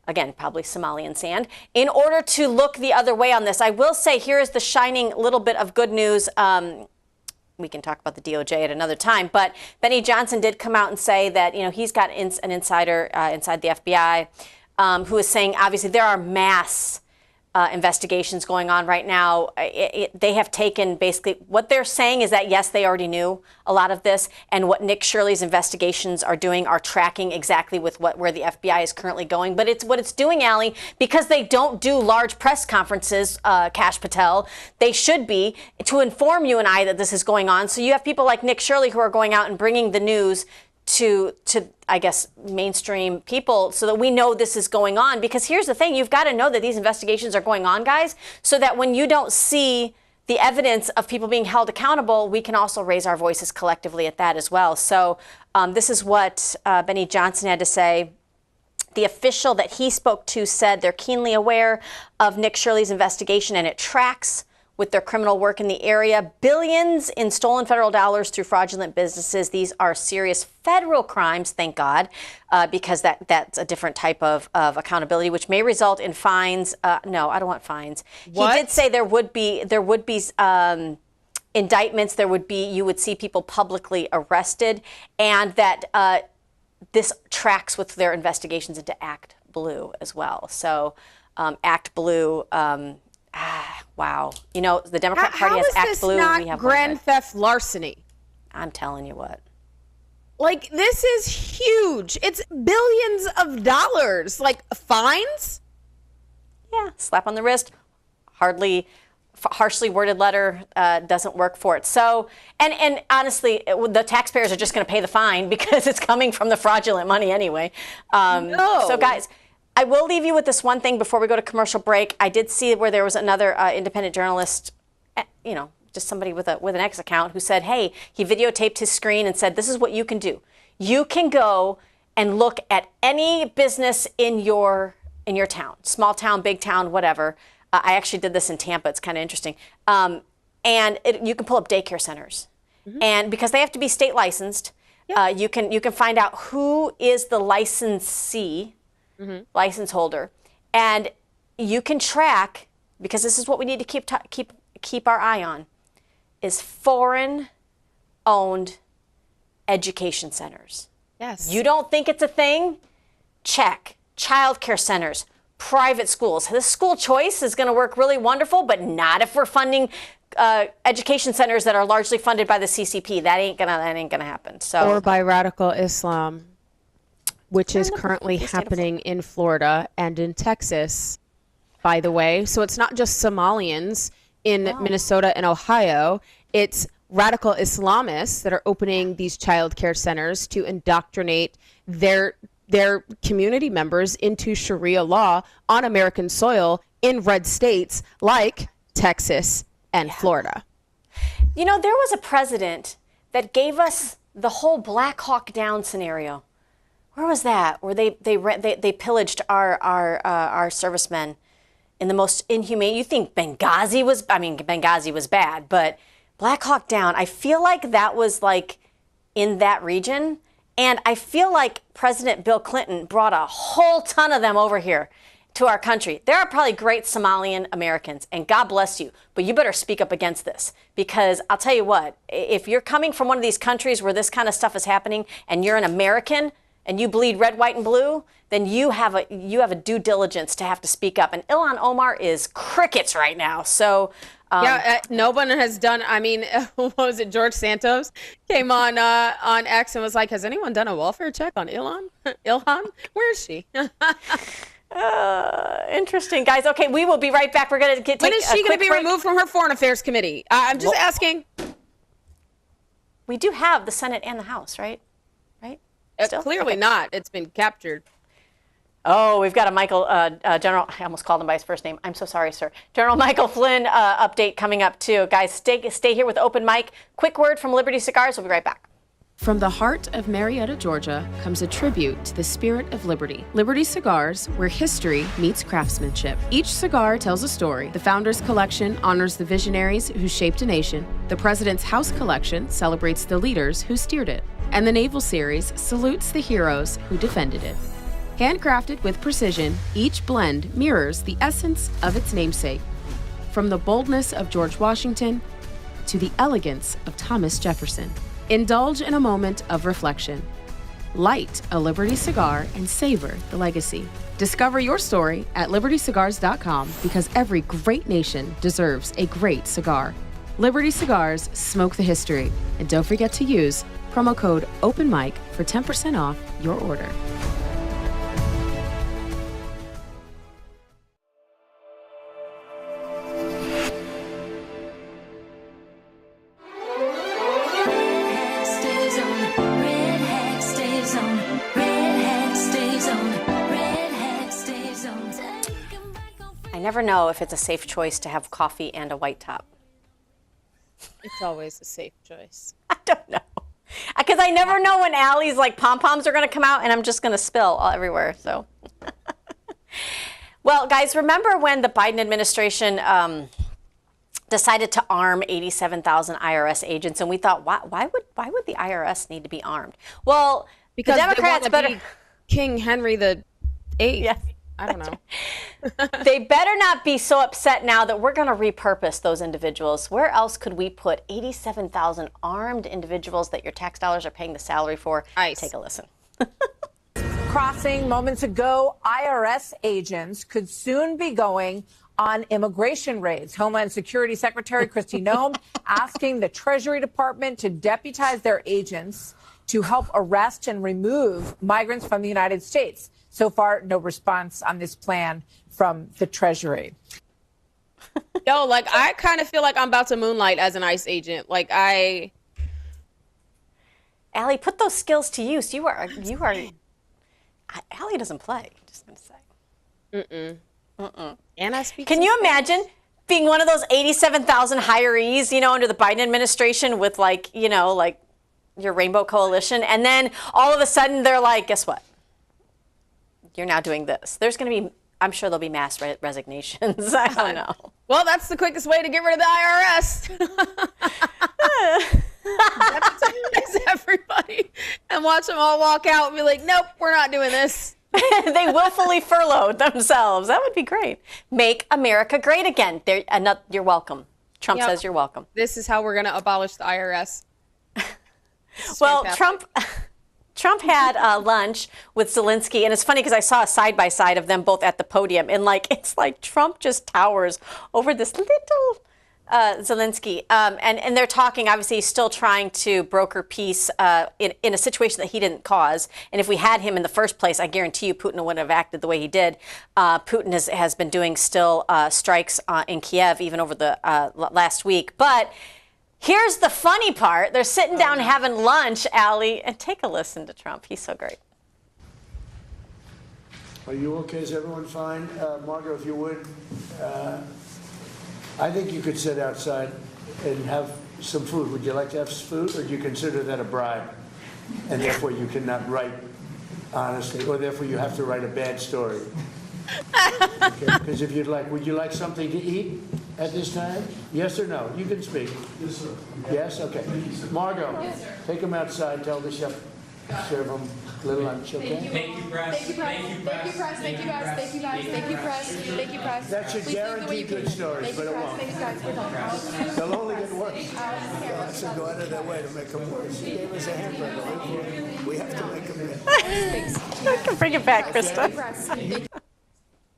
again, probably Somalian sand, in order to look the other way on this. I will say, here is the shining little bit of good news. We can talk about the DOJ at another time, but Benny Johnson did come out and say that, he's got an insider inside the FBI who is saying, obviously, there are mass investigations going on right now. They have taken basically what they're saying is that, yes, they already knew a lot of this, and what Nick Shirley's investigations are doing are tracking exactly with where the FBI is currently going. But it's what it's doing, Allie, because they don't do large press conferences, Kash Patel. They should be, to inform you and I that this is going on. So you have people like Nick Shirley who are going out and bringing the news to I guess, mainstream people so that we know this is going on. Because here's the thing, you've got to know that these investigations are going on, guys, so that when you don't see the evidence of people being held accountable, we can also raise our voices collectively at that as well. So this is what Benny Johnson had to say. The official that he spoke to said they're keenly aware of Nick Shirley's investigation, and it tracks with their criminal work in the area. Billions in stolen federal dollars through fraudulent businesses. These are serious federal crimes, thank God, because that's a different type of accountability, which may result in fines. No, I don't want fines. What? He did say there would be indictments. You would see people publicly arrested, and that this tracks with their investigations into Act Blue as well. So Act Blue. Wow. The Democrat Party has Act Blue. How is this we have not grand theft larceny? I'm telling you what. Like, this is huge. It's billions of dollars. Like, fines? Yeah, slap on the wrist. Harshly worded letter doesn't work for it. So, and honestly, the taxpayers are just going to pay the fine because it's coming from the fraudulent money anyway. No. So, guys, I will leave you with this one thing before we go to commercial break. I did see where there was another independent journalist, just somebody with an X account who said, hey, he videotaped his screen and said, this is what you can do. You can go and look at any business in your town, small town, big town, whatever. I actually did this in Tampa. It's kind of interesting. And you can pull up daycare centers. Mm-hmm. And because they have to be state licensed, you can find out who is the licensee, license holder, and you can track, because this is what we need to keep our eye on, is foreign-owned education centers. Yes. You don't think it's a thing? Check. Childcare centers, private schools. This school choice is going to work really wonderful, but not if we're funding education centers that are largely funded by the CCP. That ain't gonna happen. So, or by radical Islam, which is currently happening in Florida and in Texas, by the way. So it's not just Somalians in Minnesota and Ohio. It's radical Islamists that are opening these child care centers to indoctrinate their community members into Sharia law on American soil in red states like Texas and Florida. There was a president that gave us the whole Black Hawk Down scenario. Where was that? Where they pillaged our servicemen in the most inhumane. You think Benghazi was bad, but Black Hawk Down, I feel like that was like in that region. And I feel like President Bill Clinton brought a whole ton of them over here to our country. There are probably great Somalian Americans, and God bless you, but you better speak up against this, because I'll tell you what, if you're coming from one of these countries where this kind of stuff is happening and you're an American and you bleed red, white, and blue, then you have a due diligence to have to speak up. And Ilhan Omar is crickets right now. So no one has done. I mean, what was it? George Santos came on X and was like, "Has anyone done a welfare check on Ilhan? Ilhan, where is she?" Interesting, guys. Okay, we will be right back. We're going to take When is she going to be break. removed from her Foreign Affairs Committee? I'm just asking. We do have the Senate and the House, right? Clearly not. It's been captured. Oh, we've got a General, I almost called him by his first name. I'm so sorry, sir. General Michael Flynn update coming up, too. Guys, stay here with Open Mic. Quick word from Liberty Cigars. We'll be right back. From the heart of Marietta, Georgia, comes a tribute to the spirit of liberty. Liberty Cigars, where history meets craftsmanship. Each cigar tells a story. The Founders Collection honors the visionaries who shaped a nation. The President's House Collection celebrates the leaders who steered it. And the Naval Series salutes the heroes who defended it. Handcrafted with precision, each blend mirrors the essence of its namesake. From the boldness of George Washington to the elegance of Thomas Jefferson. Indulge in a moment of reflection. Light a Liberty cigar and savor the legacy. Discover your story at libertycigars.com because every great nation deserves a great cigar. Liberty Cigars, smoke the history. And don't forget to use promo code OPENMIC for 10% off your order. I never know if it's a safe choice to have coffee and a white top. It's always a safe choice. I don't know. Because I never know when Allie's like pom-poms are going to come out and I'm just going to spill all everywhere. So, well, guys, remember when the Biden administration decided to arm 87,000 IRS agents, and we thought, why would the IRS need to be armed? Well, because the Democrats be King Henry VIII. Yes. I don't know. They better not be so upset now that we're going to repurpose those individuals. Where else could we put 87,000 armed individuals that your tax dollars are paying the salary for? ICE. Take a listen. Crossing moments ago, IRS agents could soon be going on immigration raids. Homeland Security Secretary Kristi Noem asking the Treasury Department to deputize their agents to help arrest and remove migrants from the United States. So far, no response on this plan from the Treasury. Yo, like, I kind of feel like I'm about to moonlight as an ICE agent. Like, Allie, put those skills to use. You are. Allie doesn't play. Just gonna say. And I speak. Can you imagine being one of those 87,000 hirees, under the Biden administration with like your Rainbow Coalition, and then all of a sudden they're like, guess what? You're now doing this. There's going to be, I'm sure there'll be mass resignations. I don't know. Well, that's the quickest way to get rid of the IRS. Deputize everybody and watch them all walk out and be like, nope, we're not doing this. They willfully furloughed themselves. That would be great. Make America great again. You're welcome. Trump says you're welcome. This is how we're going to abolish the IRS. Well, Trump had lunch with Zelensky, and it's funny because I saw a side-by-side of them both at the podium, and it's like Trump just towers over this little Zelensky, and they're talking. Obviously, he's still trying to broker peace in a situation that he didn't cause. And if we had him in the first place, I guarantee you Putin wouldn't have acted the way he did. Putin has been doing still strikes in Kiev even over the last week, but. Here's the funny part. They're sitting down having lunch, Allie, and take a listen to Trump. He's so great. Are you okay? Is everyone fine? Margot, if you would, I think you could sit outside and have some food. Would you like to have food, or do you consider that a bribe? And therefore you cannot write honestly, or therefore you have to write a bad story? Okay, because if you'd like, would you like something to eat at this time? Yes or no? You can speak. Yes, sir. Yes? Okay. Margot, take them outside. Tell the chef, serve them a little lunch, okay? Thank you, press. Thank you, press. Thank you, press. Thank you, guys. Thank you, guys. Thank you, press. Thank you, press. That should guarantee good stories, but it won't. Thank you, guys. They'll only get worse. So go out of their way to make them worse. She gave us a hamburger. We have to make them better. I can bring it back, Krista.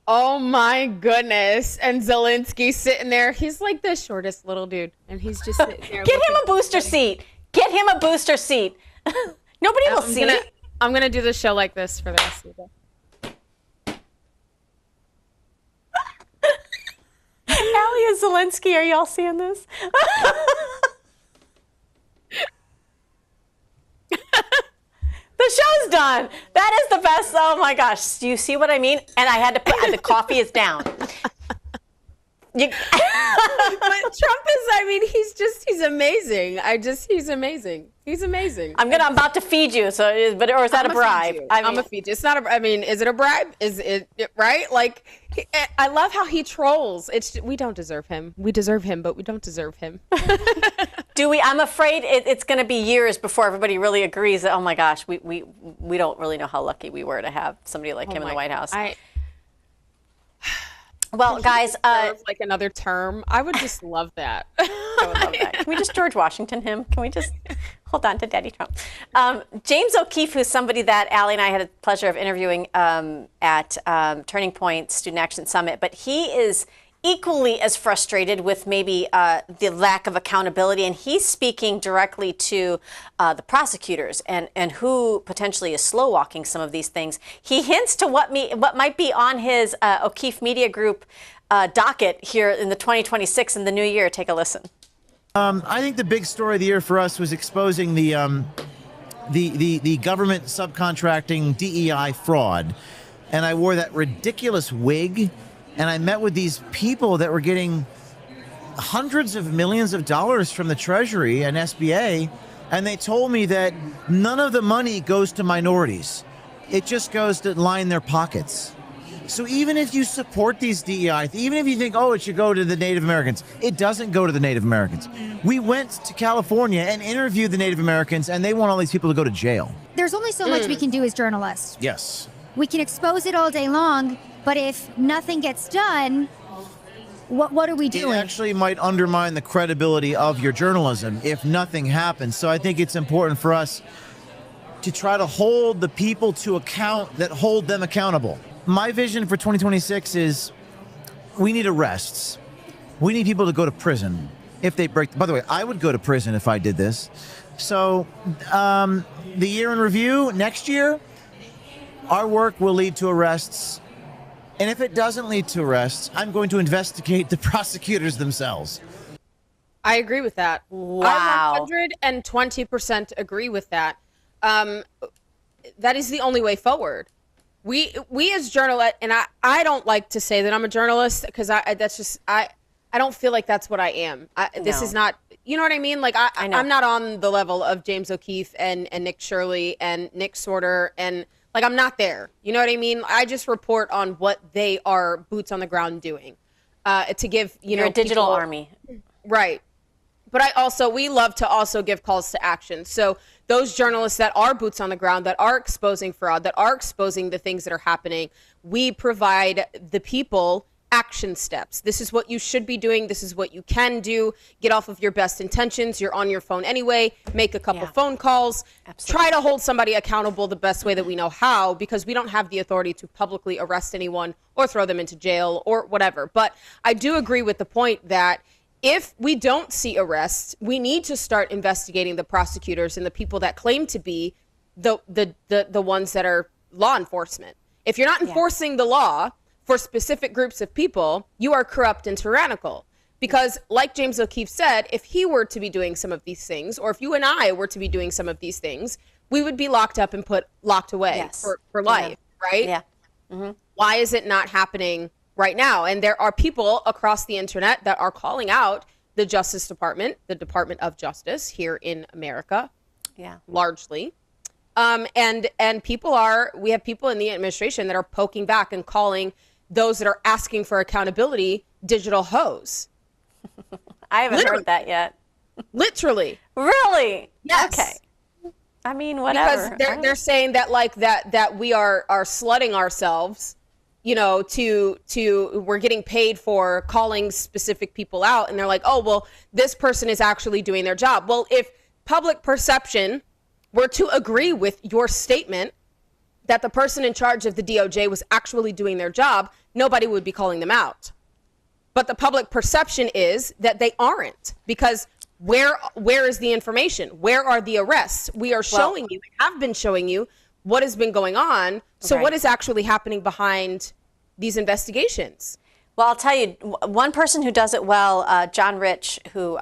Oh my goodness. And Zelensky's sitting there. He's like the shortest little dude. And he's just sitting there. Get him a booster seat. Get him a booster seat. Nobody will see it. I'm going to do the show like this for the rest of the day. Allie and Zelensky, are y'all seeing this? The show's done. That is the best. Oh my gosh. Do you see what I mean? And I had to put, the coffee is down. But Trump is, I mean, he's amazing. He's amazing. He's amazing. I'm about to feed you. So, or is that a bribe? I'm gonna feed you. It's not a. I mean, is it a bribe? Is it right? Like, I love how he trolls. We don't deserve him. We deserve him, but we don't deserve him. Do we? I'm afraid it's going to be years before everybody really agrees that. Oh my gosh, we don't really know how lucky we were to have somebody like him in the White House. Well, guys, like another term. I would just love that. I would love that. Can we just George Washington him? Can we just hold on to Daddy Trump? James O'Keefe, who's somebody that Allie and I had the pleasure of interviewing at Turning Point Student Action Summit, but he is equally as frustrated with maybe the lack of accountability, and he's speaking directly to the prosecutors and who potentially is slow walking some of these things. He hints to what might be on his O'Keefe Media Group docket here in the 2026 in the new year. Take a listen. I think the big story of the year for us was exposing the government subcontracting DEI fraud, and I wore that ridiculous wig. And I met with these people that were getting hundreds of millions of dollars from the Treasury and SBA, and they told me that none of the money goes to minorities. It just goes to line their pockets. So even if you support these DEI, even if you think, oh, it should go to the Native Americans, it doesn't go to the Native Americans. We went to California and interviewed the Native Americans, and they want all these people to go to jail. There's only so much we can do as journalists. Yes. We can expose it all day long, but if nothing gets done, what are we doing? It actually might undermine the credibility of your journalism if nothing happens. So I think it's important for us to try to hold the people to account that hold them accountable. My vision for 2026 is we need arrests. We need people to go to prison if they break. By the way, I would go to prison if I did this. So the year in review next year, our work will lead to arrests. And if it doesn't lead to arrests, I'm going to investigate the prosecutors themselves. I agree with that. Wow. I 120% agree with that. That is the only way forward. We as journalists, and I don't like to say that I'm a journalist because I don't feel like that's what I am. This is not, you know what I mean? Like I'm not on the level of James O'Keefe and Nick Shirley and Nick Sorter, and like I'm not there. You know what I mean? I just report on what they are boots on the ground doing to give, You're a digital army. Right. But we love to also give calls to action. So those journalists that are boots on the ground, that are exposing fraud, that are exposing the things that are happening, we provide the people action steps. This is what you should be doing. This is what you can do. Get off of your best intentions. You're on your phone anyway. Make a couple phone calls. Absolutely. Try to hold somebody accountable the best way that we know how, because we don't have the authority to publicly arrest anyone or throw them into jail or whatever. But I do agree with the point that if we don't see arrests, we need to start investigating the prosecutors and the people that claim to be the ones that are law enforcement. If you're not enforcing the law for specific groups of people, you are corrupt and tyrannical. Because like James O'Keefe said, if he were to be doing some of these things, or if you and I were to be doing some of these things, we would be locked up and locked away for life, right? Yeah. Mm-hmm. Why is it not happening right now? And there are people across the internet that are calling out the Justice Department, the Department of Justice here in America, largely. And we have people in the administration that are poking back and calling those that are asking for accountability digital hoes. I haven't heard that yet. Literally. Really? Yes. Okay. I mean, whatever. Because they're saying that that we are slutting ourselves, you know, to we're getting paid for calling specific people out, and they're like, oh, well, this person is actually doing their job. Well, if public perception were to agree with your statement that the person in charge of the DOJ was actually doing their job, nobody would be calling them out. But the public perception is that they aren't, because where is the information? Where are the arrests? We are showing you, have been showing you what has been going on. So what is actually happening behind these investigations? Well, I'll tell you, one person who does it well, John Rich, who,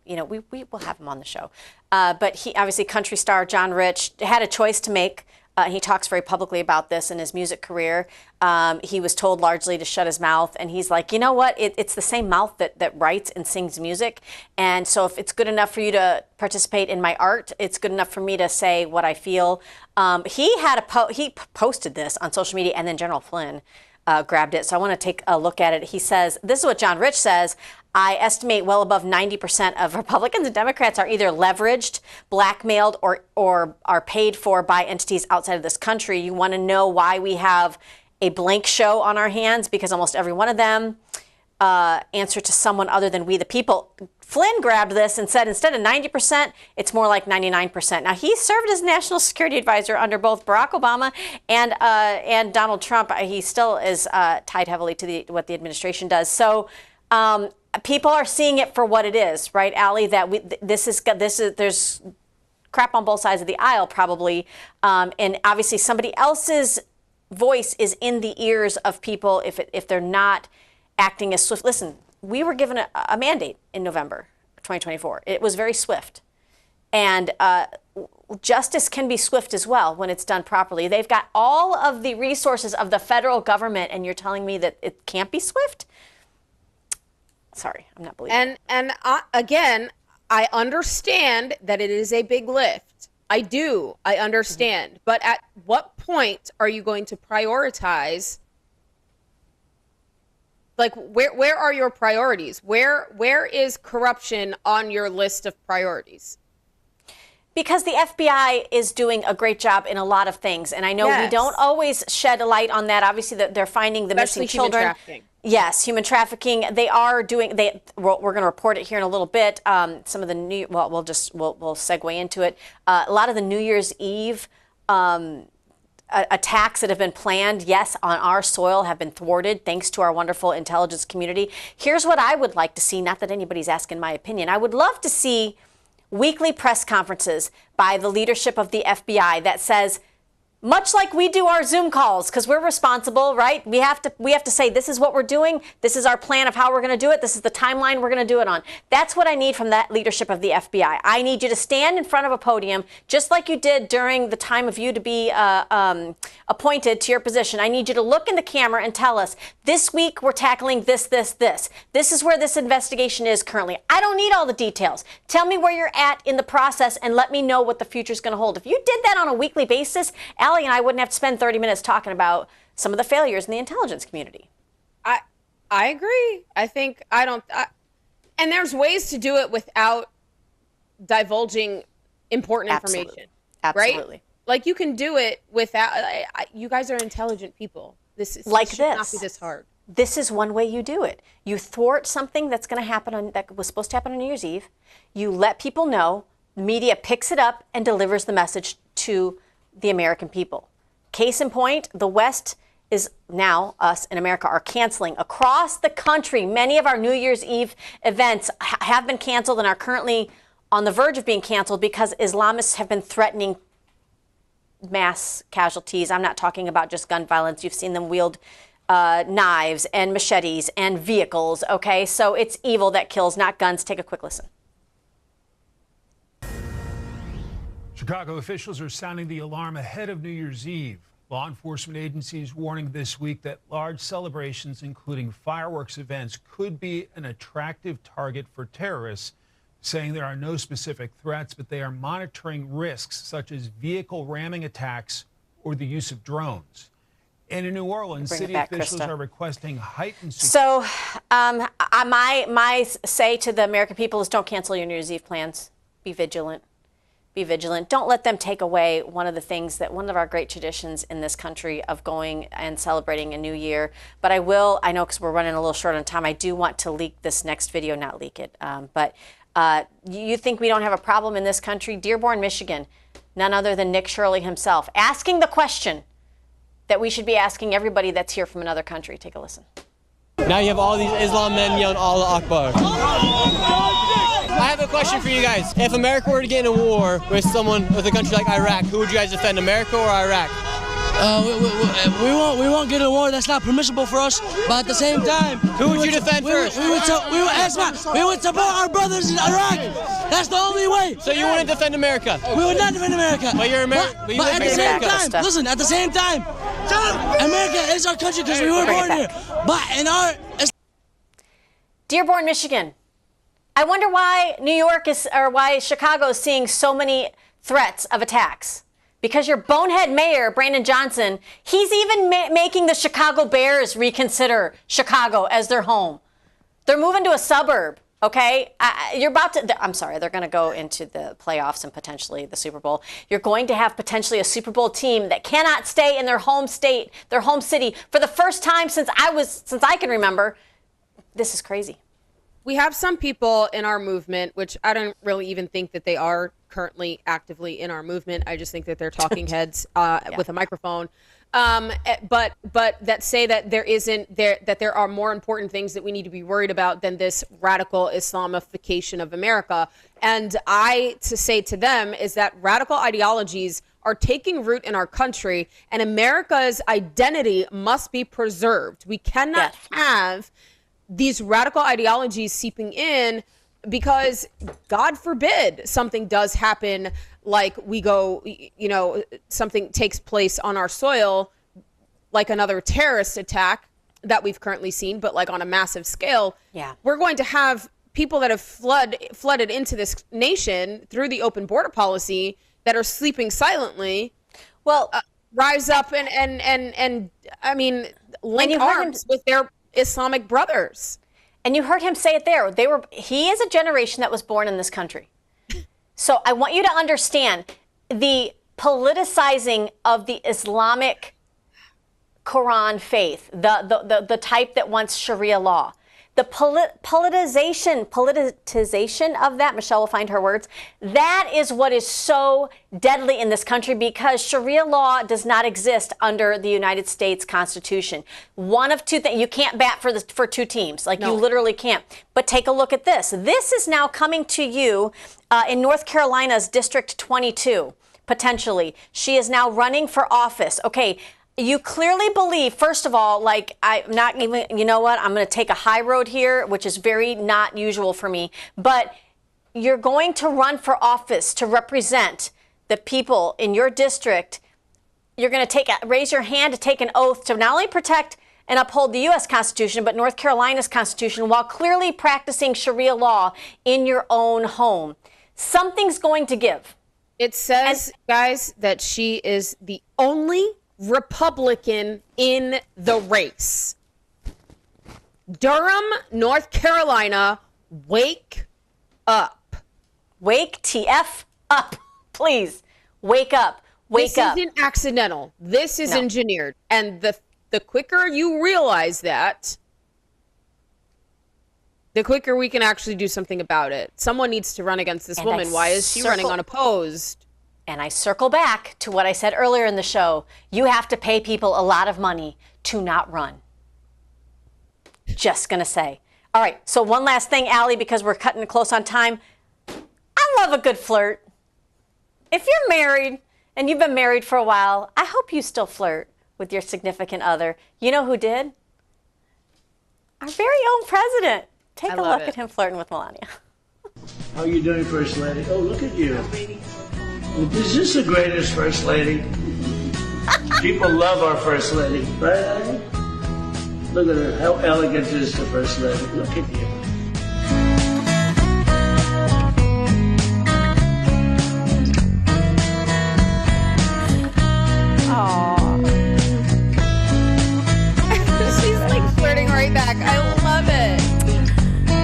we will have him on the show. But he, obviously, country star John Rich, had a choice to make He talks very publicly about this in his music career. He was told largely to shut his mouth, and he's like, you know what? It's the same mouth that writes and sings music. And so if it's good enough for you to participate in my art, it's good enough for me to say what I feel. He posted this on social media, and then General Flynn grabbed it. So I want to take a look at it. He says, this is what John Rich says. I estimate well above 90% of Republicans and Democrats are either leveraged, blackmailed, or are paid for by entities outside of this country. You want to know why we have a blank show on our hands? Because almost every one of them answer to someone other than we the people. Flynn grabbed this and said instead of 90%, it's more like 99%. Now, he served as national security advisor under both Barack Obama and Donald Trump. He still is tied heavily to what the administration does. So people are seeing it for what it is, right, Allie? That this is there's crap on both sides of the aisle, probably, and obviously somebody else's voice is in the ears of people if they're not acting as swift. Listen, we were given a mandate in November 2024. It was very swift. And justice can be swift as well when it's done properly. They've got all of the resources of the federal government, and you're telling me that it can't be swift? Sorry, I'm not believing it. And again, I understand that it is a big lift. I do. I understand. Mm-hmm. But at what point are you going to prioritize? Like, where are your priorities? Where is corruption on your list of priorities? Because the FBI is doing a great job in a lot of things. And I know we don't always shed a light on that. Obviously, that they're finding the missing children. Human trafficking. Yes, human trafficking. They are doing. We're going to report it here in a little bit. Some of the new. Well, we'll segue into it. A lot of the New Year's Eve attacks that have been planned, yes, on our soil have been thwarted thanks to our wonderful intelligence community. Here's what I would like to see. Not that anybody's asking my opinion. I would love to see weekly press conferences by the leadership of the FBI that says, much like we do our Zoom calls, because we're responsible, right? We have to say, this is what we're doing. This is our plan of how we're going to do it. This is the timeline we're going to do it on. That's what I need from that leadership of the FBI. I need you to stand in front of a podium, just like you did during the time of you to be appointed to your position. I need you to look in the camera and tell us, this week we're tackling this, this, this. This is where this investigation is currently. I don't need all the details. Tell me where you're at in the process and let me know what the future's going to hold. If you did that on a weekly basis, Allie and I wouldn't have to spend 30 minutes talking about some of the failures in the intelligence community. I agree. And there's ways to do it without divulging important information. Absolutely. Right? Like, you can do it without, you guys are intelligent people. This should not be this hard. This is one way you do it. You thwart something that's going to happen that was supposed to happen on New Year's Eve. You let people know. The media picks it up and delivers the message to the American people. Case in point, the West is now, us in America, are canceling across the country. Many of our New Year's Eve events have been canceled and are currently on the verge of being canceled because Islamists have been threatening mass casualties. I'm not talking about just gun violence. You've seen them wield knives and machetes and vehicles, okay? So it's evil that kills, not guns. Take a quick listen. Chicago officials are sounding the alarm ahead of New Year's Eve. Law enforcement agencies warning this week that large celebrations, including fireworks events, could be an attractive target for terrorists, saying there are no specific threats, but they are monitoring risks such as vehicle ramming attacks or the use of drones. And in New Orleans, city officials are requesting heightened security. So my say to the American people is don't cancel your New Year's Eve plans. Be vigilant. Be vigilant. Don't let them take away one of our great traditions in this country of going and celebrating a new year. But I know because we're running a little short on time, I do want to leak this next video, not leak it. But you think we don't have a problem in this country? Dearborn, Michigan, none other than Nick Shirley himself, asking the question that we should be asking everybody that's here from another country. Take a listen. Now you have all these Islam men yelling Allah Akbar. I have a question for you guys. If America were to get in a war with a country like Iraq, who would you guys defend, America or Iraq? We won't get a war. That's not permissible for us. But at the same time, who would you defend first? We would support our brothers in Iraq. That's the only way. So you wouldn't defend America? We would not defend America. But you're American. But at the same time, listen. At the same time, America is our country because we were born here. But in our Dearborn, Michigan. I wonder why why Chicago is seeing so many threats of attacks. Because your bonehead mayor, Brandon Johnson, he's even making the Chicago Bears reconsider Chicago as their home. They're moving to a suburb, okay? I'm sorry, they're going to go into the playoffs and potentially the Super Bowl. You're going to have potentially a Super Bowl team that cannot stay in their home state, their home city, for the first time since I can remember. This is crazy. We have some people in our movement, which I don't really even think that they are currently actively in our movement. I just think that they're talking heads with a microphone. But that say that there are more important things that we need to be worried about than this radical Islamification of America. And to say to them is that radical ideologies are taking root in our country, and America's identity must be preserved. We cannot have these radical ideologies seeping in, because God forbid something does happen, like something takes place on our soil, like another terrorist attack that we've currently seen, but like on a massive scale. Yeah. We're going to have people that have flooded into this nation through the open border policy that are sleeping silently. Well, rise up and I mean, link arms with their Islamic brothers. And you heard him say it there. He is a generation that was born in this country. So I want you to understand the politicizing of the Islamic Quran faith, the type that wants Sharia law. The politicization of that, Michelle will find her words, that is what is so deadly in this country, because Sharia law does not exist under the United States Constitution. One of two things, you can't bat for two teams, you literally can't. But take a look at this. This is now coming to you in North Carolina's District 22, potentially. She is now running for office. Okay. You clearly believe, first of all, I'm not even, you know what, I'm going to take a high road here, which is very not usual for me, but you're going to run for office to represent the people in your district. You're going to raise your hand to take an oath to not only protect and uphold the U.S. Constitution, but North Carolina's Constitution, while clearly practicing Sharia law in your own home. Something's going to give. It says, guys, that she is the only Republican in the race. Durham, North Carolina, wake up. Wake TF up, please. Wake up. Wake up. This isn't accidental. This is engineered. And the quicker you realize that, the quicker we can actually do something about it. Someone needs to run against this woman. Why is she running unopposed? And I circle back to what I said earlier in the show. You have to pay people a lot of money to not run. Just going to say. All right, so one last thing, Allie, because we're cutting close on time. I love a good flirt. If you're married and you've been married for a while, I hope you still flirt with your significant other. You know who did? Our very own president. Take a look at him flirting with Melania. How you doing, First Lady? Oh, look at you. Is this the greatest First Lady? People love our First Lady, right? Look at her. How elegant is the First Lady? Look at you. Aww. She's like flirting right back. I love it.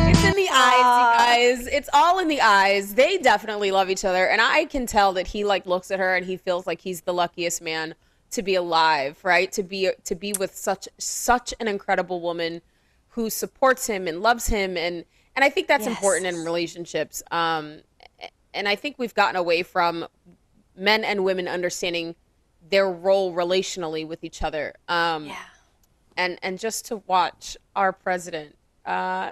It's in the eyes, you guys. It's all in the eyes. They definitely love each other. And I can tell that he looks at her and he feels like he's the luckiest man to be alive, right? To be with such an incredible woman who supports him and loves him. And I think that's important in relationships. And I think we've gotten away from men and women understanding their role relationally with each other. And just to watch our president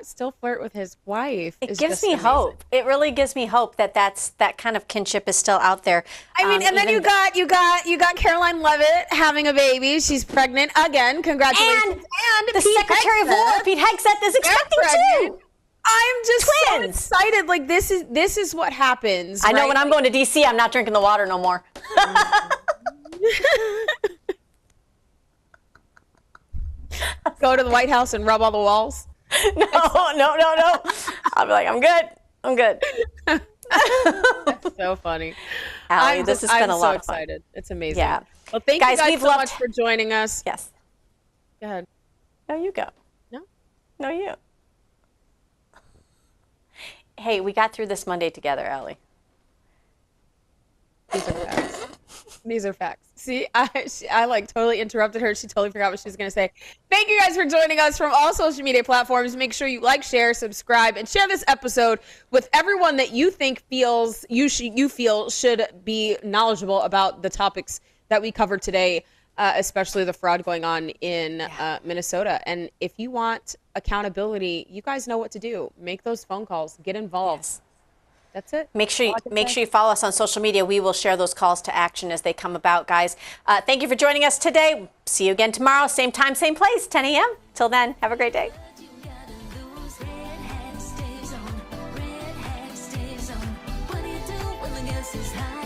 still flirt with his wife. It gives me hope. It really gives me hope that that kind of kinship is still out there. I mean, and then you got Caroline Leavitt having a baby. She's pregnant again. Congratulations! And the Secretary of War, Pete Hegseth, is expecting too. I'm just so excited. Like this is what happens. I know when I'm going to DC, I'm not drinking the water no more. Go to the White House and rub all the walls. No. I'll be like, I'm good. That's so funny. Allie, this has been a lot of fun. I'm so excited. It's amazing. Yeah. Well, thank you guys so much for joining us. Yes. Go ahead. No, you go. No, you. Hey, we got through this Monday together, Allie. These are facts. These are facts. See, I like totally interrupted her. She totally forgot what she was going to say. Thank you guys for joining us from all social media platforms. Make sure you like, share, subscribe, and share this episode with everyone that you think you feel should be knowledgeable about the topics that we covered today, especially the fraud going on in Minnesota. And if you want accountability, you guys know what to do. Make those phone calls. Get involved. Yes. That's it. Make sure you follow us on social media. We will share those calls to action as they come about, guys. Thank you for joining us today. See you again tomorrow, same time, same place, 10 a.m. Till then, have a great day. High.